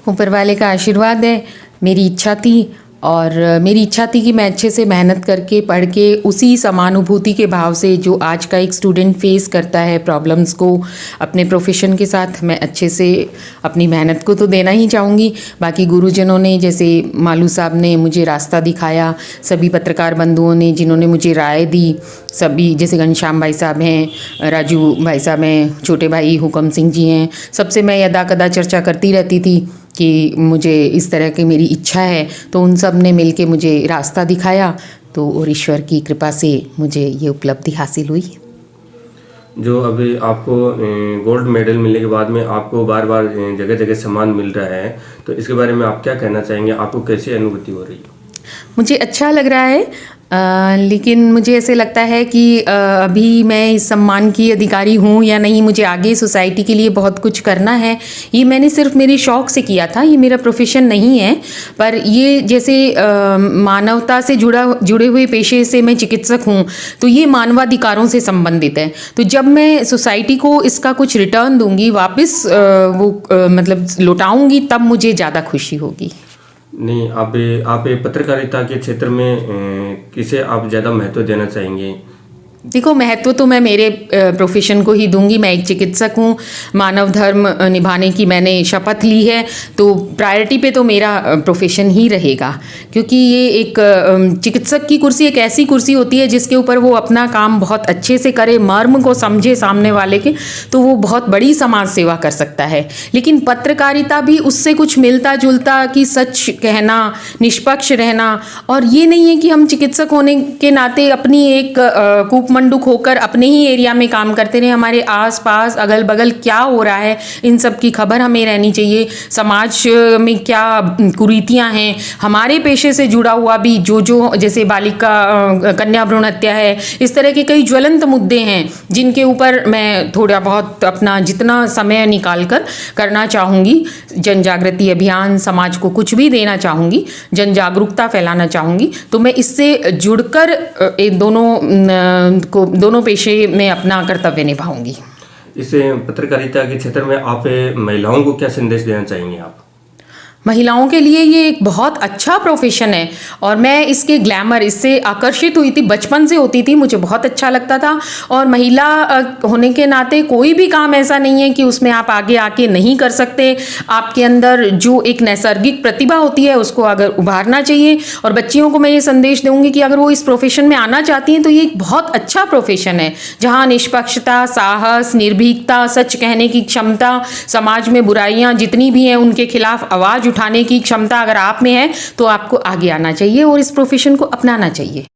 ऊपर वाले का आशीर्वाद है। मेरी इच्छा थी और मेरी इच्छा थी कि मैं अच्छे से मेहनत करके पढ़ के उसी समानुभूति के भाव से जो आज का एक स्टूडेंट फेस करता है प्रॉब्लम्स को अपने प्रोफेशन के साथ, मैं अच्छे से अपनी मेहनत को तो देना ही चाहूँगी। बाकी गुरुजनों ने, जैसे मालू साहब ने मुझे रास्ता दिखाया, सभी पत्रकार बंधुओं ने जिन्होंने मुझे राय दी, सभी जैसे घनश्याम भाई साहब हैं, राजू भाई साहब हैं, छोटे भाई हुकम सिंह जी हैं, सबसे मैं यदा कदा चर्चा करती रहती थी कि मुझे इस तरह की मेरी इच्छा है, तो उन सब ने मिल के मुझे रास्ता दिखाया। तो और ईश्वर की कृपा से मुझे ये उपलब्धि हासिल हुई। जो अभी आपको गोल्ड मेडल मिलने के बाद में आपको बार बार जगह जगह सम्मान मिल रहा है, तो इसके बारे में आप क्या कहना चाहेंगे? आपको कैसी अनुभूति हो रही है? मुझे अच्छा लग रहा है, लेकिन मुझे ऐसे लगता है कि अभी मैं इस सम्मान की अधिकारी हूँ या नहीं, मुझे आगे सोसाइटी के लिए बहुत कुछ करना है। ये मैंने सिर्फ मेरे शौक़ से किया था, ये मेरा प्रोफेशन नहीं है। पर ये जैसे मानवता से जुड़े हुए पेशे से मैं चिकित्सक हूँ, तो ये मानवाधिकारों से संबंधित है। तो जब मैं सोसाइटी को इसका कुछ रिटर्न दूंगी, वापस मतलब लौटाऊंगी, तब मुझे ज़्यादा खुशी होगी। नहीं, आप पत्रकारिता के क्षेत्र में किसे आप ज़्यादा महत्व देना चाहेंगे? देखो, महत्व तो मैं मेरे प्रोफेशन को ही दूंगी। मैं एक चिकित्सक हूँ, मानव धर्म निभाने की मैंने शपथ ली है, तो प्रायोरिटी पे तो मेरा प्रोफेशन ही रहेगा। क्योंकि ये एक चिकित्सक की कुर्सी एक ऐसी कुर्सी होती है जिसके ऊपर वो अपना काम बहुत अच्छे से करे, मर्म को समझे सामने वाले के, तो वो बहुत बड़ी समाज सेवा कर सकता है। लेकिन पत्रकारिता भी उससे कुछ मिलता जुलता, कि सच कहना, निष्पक्ष रहना। और ये नहीं है कि हम चिकित्सक होने के नाते अपनी एक मंडूक होकर अपने ही एरिया में काम करते रहे। हमारे आसपास अगल बगल क्या हो रहा है, इन सब की खबर हमें रहनी चाहिए। समाज में क्या कुरीतियां हैं, हमारे पेशे से जुड़ा हुआ भी जो जैसे बालिका कन्या भ्रूण हत्या है, इस तरह के कई ज्वलंत मुद्दे हैं जिनके ऊपर मैं थोड़ा बहुत अपना जितना समय निकाल कर करना चाहूँगी। जन जागृति अभियान, समाज को कुछ भी देना चाहूँगी, जन जागरूकता फैलाना चाहूँगी। तो मैं इससे जुड़कर दोनों पेशे में अपना कर्तव्य निभाऊंगी। इस पत्रकारिता के क्षेत्र में आप महिलाओं को क्या संदेश देना चाहेंगे? आप महिलाओं के लिए ये एक बहुत अच्छा प्रोफेशन है और मैं इसके ग्लैमर, इससे आकर्षित हुई थी, बचपन से होती थी, मुझे बहुत अच्छा लगता था। और महिला होने के नाते कोई भी काम ऐसा नहीं है कि उसमें आप आगे आके नहीं कर सकते। आपके अंदर जो एक नैसर्गिक प्रतिभा होती है उसको अगर उभारना चाहिए। और बच्चियों को मैं ये संदेश दूंगी कि अगर वो इस प्रोफेशन में आना चाहती हैं तो ये एक बहुत अच्छा प्रोफेशन है, जहाँ निष्पक्षता, साहस, निर्भीकता, सच कहने की क्षमता, समाज में बुराइयां जितनी भी हैं उनके खिलाफ आवाज उठाने की क्षमता अगर आप में है तो आपको आगे आना चाहिए और इस प्रोफेशन को अपनाना चाहिए।